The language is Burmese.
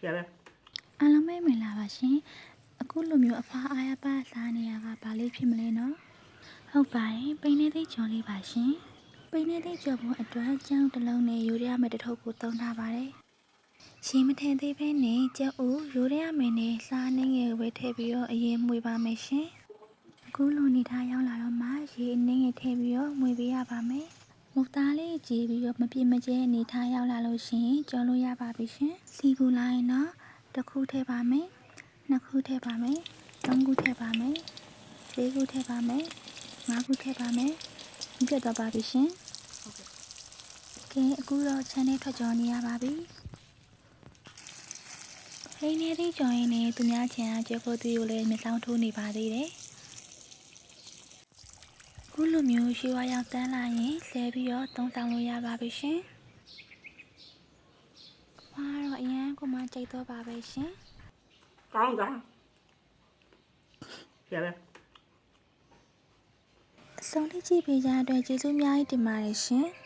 ရလဲ အားလုံးပဲမင်္ဂလာပါရှင်အခုလိုမျိုးအဖွားအားရပါစားနေရတာကဘာလေးဖြစ်မလဲနော်ဟုတ်ပါတယ်ပိန်းနေတဲ့ကြော်လေးပါရှင်ပိန်းနေတဲ့ကြော်ပုံအတွက်ကြောင်းတစ်လုံးနဲ့ယူရမယ်တစ်ထုပ်ကိုသုံးထားပါတယ်ရှင်းမထင်သေးဘဲနဲ့ကြောက်ဦးယူရမယ်နဲ့စားနေငယ်ဝဲထည့်ပြီးတော့အရင်မှွေပါမယ်ရှင်အခုလိုနေထားရောက်လာတော့မှရေအနှင်းငယ်ထည့်ပြီးတော့မှွေပေးရပါမယ်မုတ်သားလေးကြည့်ပြီးတော့မပြစ်မကျဲနေထားရောက်လာလို့ရှိရင်ကြော်လို့ရပါပြီရှင်စီကူလာရင်တော့တစ်ခုထည့်ပါမယ်နှစ်ခုထည့်ပါမယ်သုံးခုထည့်ပါမယ်လေးခုထည့်ပါမယ်ငါးခုထည့်ပါမယ်ပြတ်တော့ပါပြီရှင်ကဲအခုတော့ချမ်းနဲ့ထွက်ကြော်နေရပါပြီဟိန်းနေသေးကြော်ရင်လည်းသူများချမ်းအားကျဖို့သူ့ကိုလည်းမျက်စောင်းထိုးနေပါသေးတယ်ခုလိုမျိုးရွှေဝါရောက်တန်းလာရင်ဆဲပြီးတော့သုံးဆောင်လို့ရပါပြီရှင်။ဘာတော့အရန်ကိုမှကြိတ်တော့ပါပဲရှင် ကောင်းတာရလဲ ။အစုံလေးကြည့်ပေးကြတဲ့အတွက်ကျေးဇူးအများကြီးတင်ပါတယ်ရှင်။